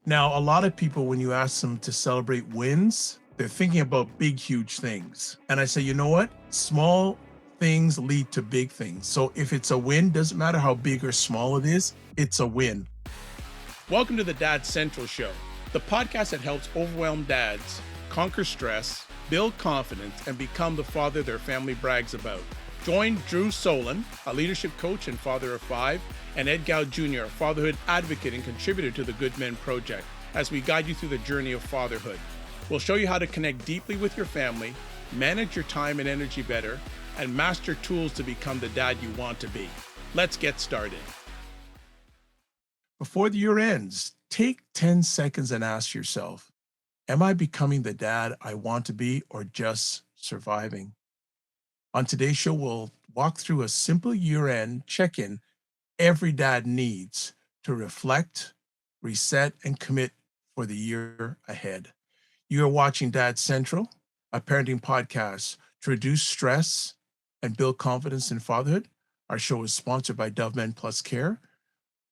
Now, a lot of people, when you ask them to celebrate wins, they're thinking about big, huge things. And I say, you know what? Small things lead to big things. So if it's a win, doesn't matter how big or small it is, it's a win. Welcome to the Dad Central Show, the podcast that helps overwhelmed dads conquer stress, build confidence, and become the father their family brags about. Join Drew Solon, a leadership coach and father of five, and Ed Gow Jr., a fatherhood advocate and contributor to the Good Men Project, as we guide you through the journey of fatherhood. We'll show you how to connect deeply with your family, manage your time and energy better, and master tools to become the dad you want to be. Let's get started. Before the year ends, take 10 seconds and ask yourself, am I becoming the dad I want to be or just surviving? On today's show, we'll walk through a simple year-end check-in every dad needs to reflect, reset, and commit for the year ahead. You are watching Dad Central, a parenting podcast to reduce stress and build confidence in fatherhood. Our show is sponsored by Dove Men Plus Care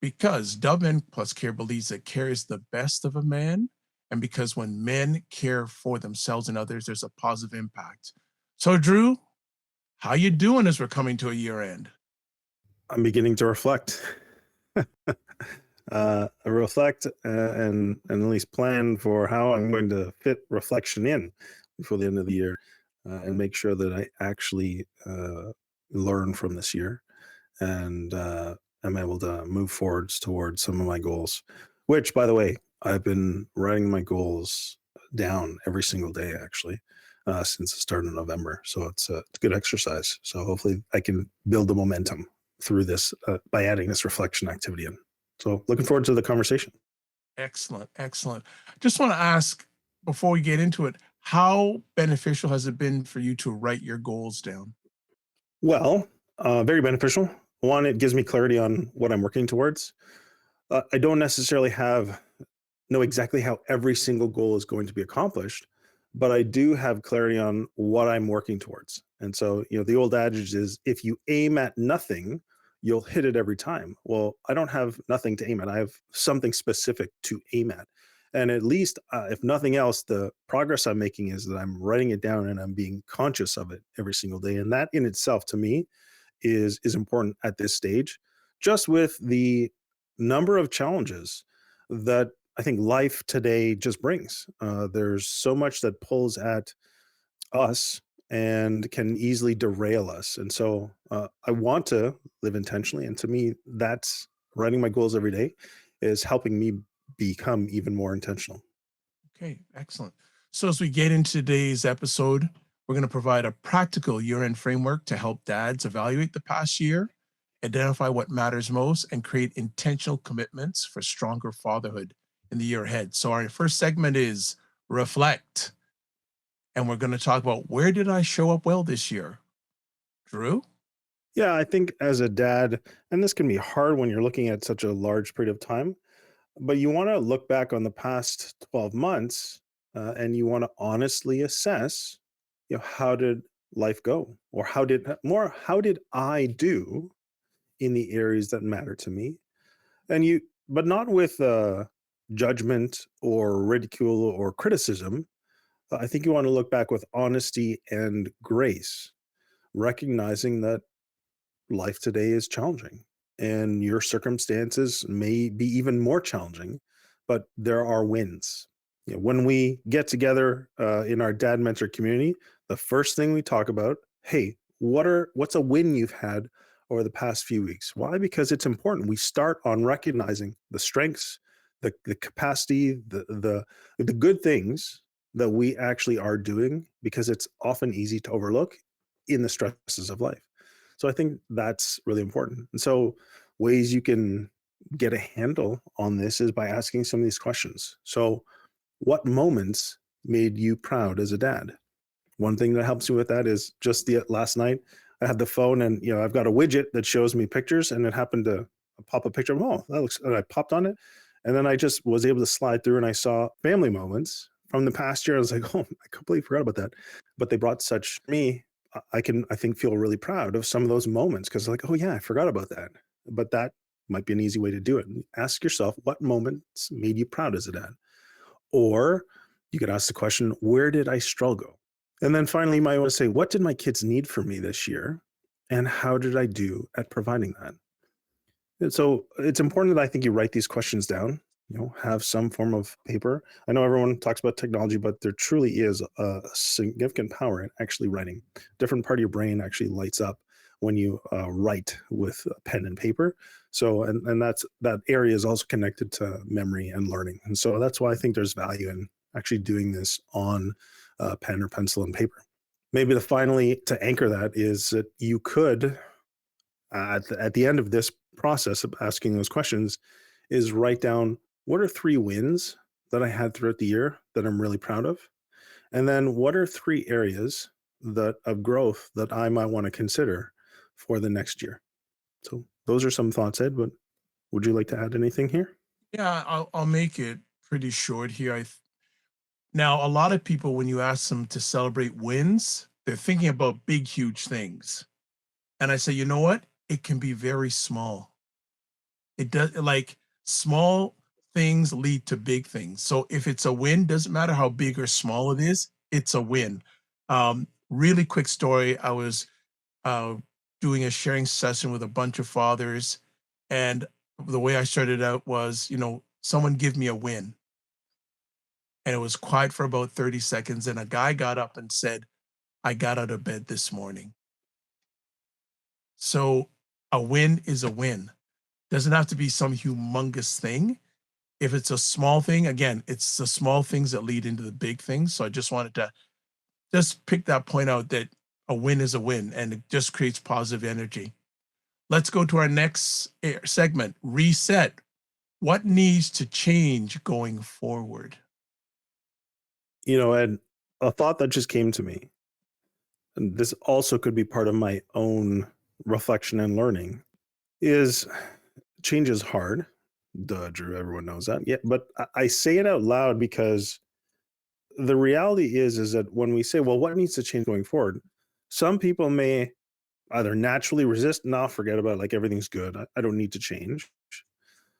because Dove Men Plus Care believes that care is the best of a man, and because when men care for themselves and others, there's a positive impact. So, Drew, how you doing as we're coming to a year end? I'm beginning to reflect. Reflect and at least plan for how I'm going to fit reflection in before the end of the year, and make sure that I actually learn from this year and am able to move forwards towards some of my goals. Which, by the way, I've been writing my goals down every single day actually since the start of November. So it's a good exercise. So hopefully I can build the momentum through this by adding this reflection activity in. So looking forward to the conversation. Excellent, excellent. Just want to ask before we get into it, how beneficial has it been for you to write your goals down? Well, very beneficial. One, it gives me clarity on what I'm working towards. I don't necessarily know exactly how every single goal is going to be accomplished, but I do have clarity on what I'm working towards. And so, the old adage is if you aim at nothing, you'll hit it every time. Well, I don't have nothing to aim at. I have something specific to aim at. And at least, if nothing else, the progress I'm making is that I'm writing it down and I'm being conscious of it every single day. And that in itself, to me, is important at this stage, just with the number of challenges that I think life today just brings. There's so much that pulls at us and can easily derail us. And so I want to live intentionally. And to me, that's writing my goals every day is helping me become even more intentional. Okay, excellent. So as we get into today's episode, we're going to provide a practical year-end framework to help dads evaluate the past year, identify what matters most, and create intentional commitments for stronger fatherhood in the year ahead. So our first segment is reflect, and we're going to talk about where did I show up well this year? Drew? Yeah, I think as a dad, and this can be hard when you're looking at such a large period of time, but you want to look back on the past 12 months and you want to honestly assess, how did life go? Or how did I do in the areas that matter to me? But not with judgment or ridicule or criticism. I think you want to look back with honesty and grace, recognizing that life today is challenging and your circumstances may be even more challenging, but there are wins. When we get together in our dad mentor community, the first thing we talk about, hey, what's a win you've had over the past few weeks? Why? Because it's important. We start on recognizing the strengths, the capacity, the good things that we actually are doing, because it's often easy to overlook in the stresses of life. So I think that's really important. And so ways you can get a handle on this is by asking some of these questions. So what moments made you proud as a dad? One thing that helps you with that is just the last night I had the phone and I've got a widget that shows me pictures, and it happened to pop a picture of, oh, that looks, and I popped on it. And then I just was able to slide through and I saw family moments from the past year. I was like, oh, I completely forgot about that. But they brought such me. I think feel really proud of some of those moments because like, oh yeah, I forgot about that. But that Might be an easy way to do it. Ask yourself what moments made you proud as a dad. Or you could ask the question, where did I struggle? And then finally, you might want to say, what did my kids need from me this year? And how did I do at providing that? And so it's important that I think you write these questions down, have some form of paper. I know everyone talks about technology, but there truly is a significant power in actually writing. Different part of your brain actually lights up when you write with a pen and paper. So, and that area is also connected to memory and learning. And so that's why I think there's value in actually doing this on pen or pencil and paper. Maybe the finally to anchor that is that you could at the end of this process of asking those questions is write down what are 3 wins that I had throughout the year that I'm really proud of, and then what are 3 areas that of growth that I might want to consider for the next year. So those are some thoughts, Ed. But would you like to add anything here? Yeah, I'll make it pretty short here. Now, a lot of people, when you ask them to celebrate wins, they're thinking about big, huge things. And I say, you know what? It can be very small. It does, like, small things lead to big things. So if it's a win, doesn't matter how big or small it is, it's a win. Really quick story. I was uh, doing a sharing session with a bunch of fathers, and the way I started out was, someone give me a win. And it was quiet for about 30 seconds. And a guy got up and said, I got out of bed this morning. So a win is a win. Doesn't have to be some humongous thing. If it's a small thing, again, it's the small things that lead into the big things. So I just wanted to just pick that point out that a win is a win and it just creates positive energy. Let's go to our next segment, reset. What needs to change going forward? And a thought that just came to me, and this also could be part of my own reflection and learning, is change is hard. Duh, Drew, everyone knows that. Yeah, but I say it out loud because the reality is that when we say, well, what needs to change going forward? Some people may either naturally resist, no, forget about it, like everything's good. I don't need to change.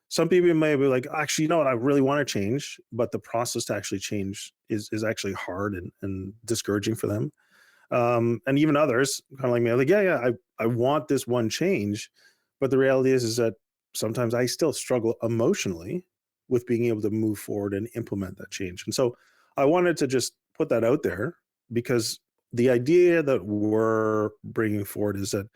Some people may be like, actually, you know what, I really want to change, but the process to actually change is actually hard and discouraging for them. And even others, kind of like me, are like, yeah, I want this one change, but the reality is that sometimes I still struggle emotionally with being able to move forward and implement that change. And so I wanted to just put that out there because the idea that we're bringing forward is that,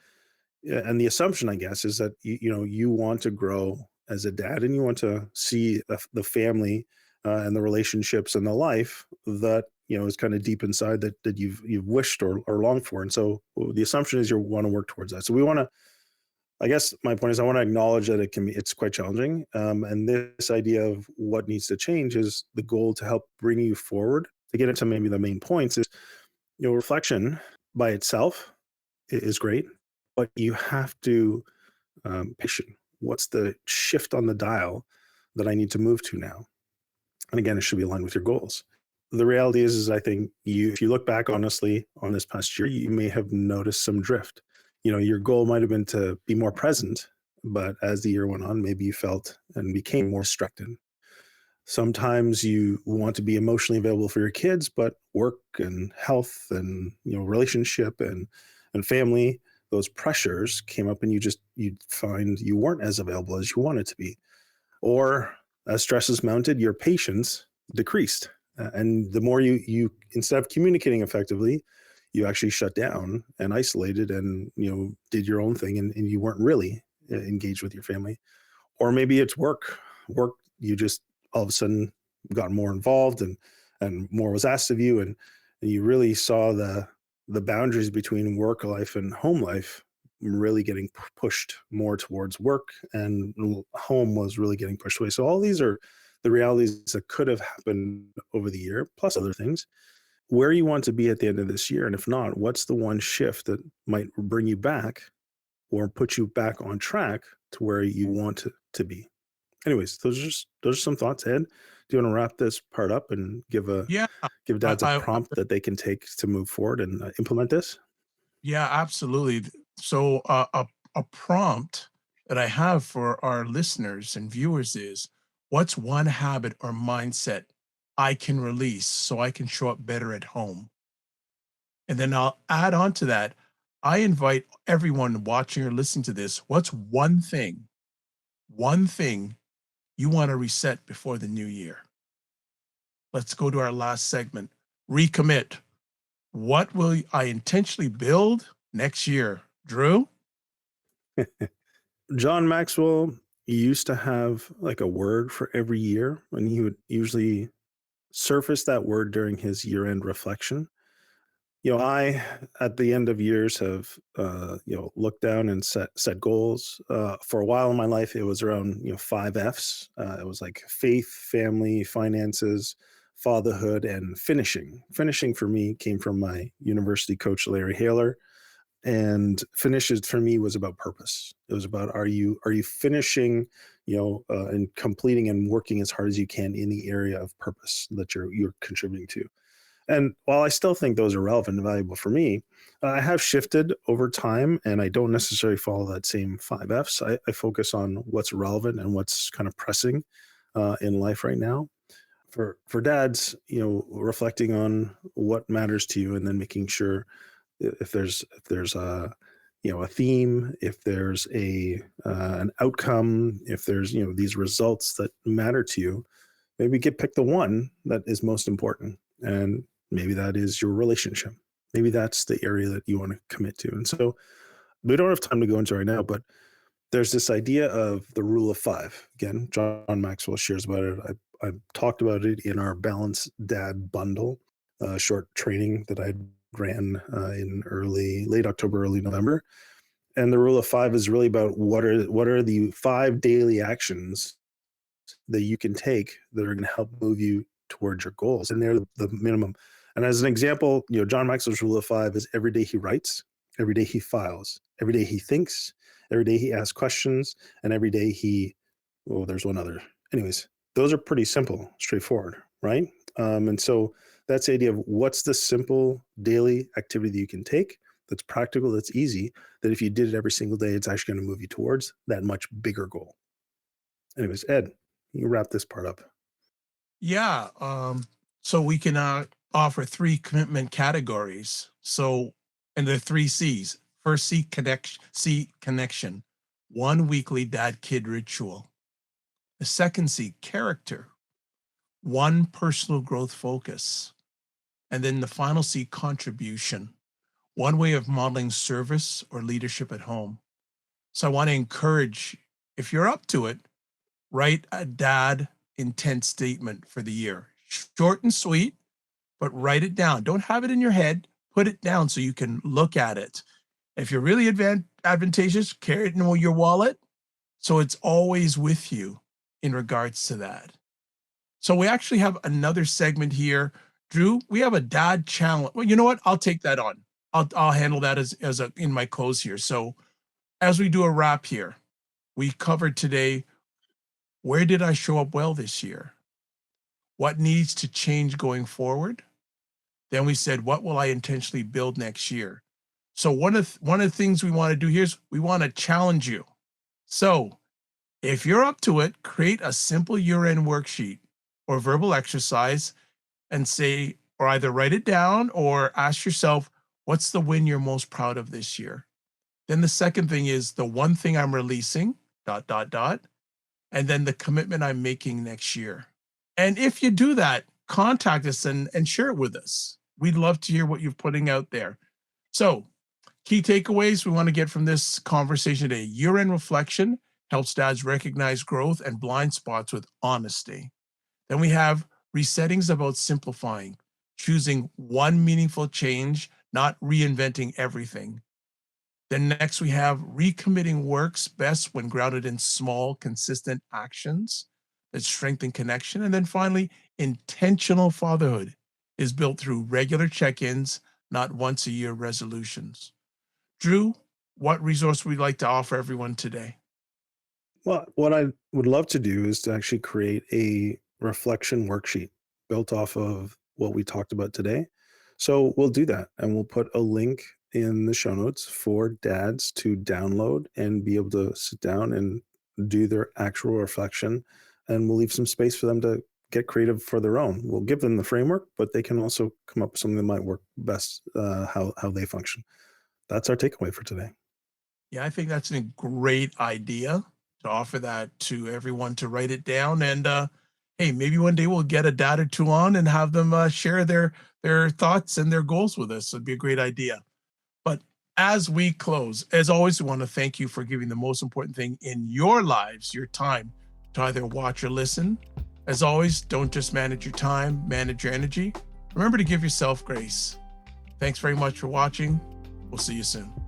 yeah, and the assumption, I guess, is that you want to grow as a dad and you want to see the family and the relationships and the life that is kind of deep inside that you've wished or longed for. And so the assumption is you want to work towards that. So we want to. I guess my point is I want to acknowledge that it's quite challenging, and this idea of what needs to change is the goal to help bring you forward. To get into maybe the main points is reflection by itself is great, but you have to patient. What's the shift on the dial that I need to move to now? And again, it should be aligned with your goals. The reality is I think if you look back honestly on this past year, you may have noticed some drift. Your goal might have been to be more present, but as the year went on, maybe you felt and became more distracted. Sometimes you want to be emotionally available for your kids, but work and health and relationship and family, those pressures came up and you find you weren't as available as you wanted to be. Or as stress is mounted, your patience decreased. And the more you instead of communicating effectively, you actually shut down and isolated and did your own thing and you weren't really engaged with your family. Or maybe it's work you just all of a sudden got more involved and more was asked of you and you really saw the boundaries between work life and home life really getting pushed more towards work, and home was really getting pushed away. So all these are the realities that could have happened over the year, plus other things. Where you want to be at the end of this year, and if not, what's the one shift that might bring you back or put you back on track to where you want to be? Anyways, those are some thoughts, Ed. Do you want to wrap this part up and Yeah, give I, dads a I prompt that they can take to move forward and implement this? yeah, absolutely. So a prompt. that I have for our listeners and viewers is, what's one habit or mindset I can release so I can show up better at home? And then I'll add on to that. I invite everyone watching or listening to this, what's one thing you want to reset before the new year? Let's go to our last segment. Recommit. What will I intentionally build next year? Drew? John Maxwell used to have like a word for every year, and he would usually surface that word during his year-end reflection. I at the end of years have looked down and set goals. For a while in my life, it was around 5 F's. It was like faith, family, finances, fatherhood, and finishing. Finishing for me came from my university coach Larry Haler, and finishes for me was about purpose. It was about, are you finishing, and completing and working as hard as you can in the area of purpose that you're contributing to. And while I still think those are relevant and valuable for me, I have shifted over time, and I don't necessarily follow that same 5 F's. I focus on what's relevant and what's kind of pressing in life right now. For dads, reflecting on what matters to you, and then making sure if there's a theme, if there's a an outcome, if there's these results that matter to you, maybe pick the one that is most important, and maybe that is your relationship. Maybe that's the area that you want to commit to. And so we don't have time to go into right now, but there's this idea of the rule of five. Again, John Maxwell shares about it. I've talked about it in our Balanced Dad bundle, short training that I ran in late October, early November. And the rule of five is really about what are the 5 daily actions that you can take that are going to help move you towards your goals. And they're the minimum. And as an example, John Maxwell's rule of five is every day he writes, every day he files, every day he thinks, every day he asks questions, and every day there's one other. Anyways, those are pretty simple, straightforward, right? And so that's the idea of what's the simple daily activity that you can take that's practical, that's easy, that if you did it every single day, it's actually going to move you towards that much bigger goal. Anyways, Ed, you wrap this part up. Yeah. So we can offer three commitment categories. So, and the three C's. First C, connection. One weekly dad kid ritual. The second C, character. One personal growth focus. And then the final C, contribution. One way of modeling service or leadership at home. So I want to encourage, if you're up to it, write a dad intent statement for the year. Short and sweet, but write it down. Don't have it in your head. Put it down so you can look at it. If you're really advantageous, carry it in your wallet so it's always with you in regards to that. So we actually have another segment here. Drew, we have a dad challenge. Well, you know what? I'll take that on. I'll handle that as in my close here. So as we do a wrap here, we covered today, where did I show up well this year? What needs to change going forward? Then we said, what will I intentionally build next year? So one of the things we want to do here is we want to challenge you. So if you're up to it, create a simple year-end worksheet or verbal exercise and say, or either write it down or ask yourself, what's the win you're most proud of this year? Then the second thing is the one thing I'm releasing, dot, dot, dot, and then the commitment I'm making next year. And if you do that, contact us and share it with us. We'd love to hear what you're putting out there. So, key takeaways we want to get from this conversation today: year end reflection helps dads recognize growth and blind spots with honesty. Then we have resettings about simplifying, choosing one meaningful change, not reinventing everything. Then next we have recommitting works best when grounded in small, consistent actions that strengthen connection. And then finally, intentional fatherhood is built through regular check-ins, not once a year resolutions. Drew, what resource would you like to offer everyone today? Well, what I would love to do is to actually create a reflection worksheet built off of what we talked about today. So we'll do that, and we'll put a link in the show notes for dads to download and be able to sit down and do their actual reflection. And we'll leave some space for them to get creative for their own. We'll give them the framework, but they can also come up with something that might work best, how they function. That's our takeaway for today. Yeah, I think that's a great idea to offer that to everyone to write it down. And hey, maybe one day we'll get a dad or two on and have them share their thoughts and their goals with us. It'd be a great idea. But as we close, as always, we want to thank you for giving the most important thing in your lives, your time, to either watch or listen. As always, don't just manage your time, manage your energy. Remember to give yourself grace. Thanks very much for watching. We'll see you soon.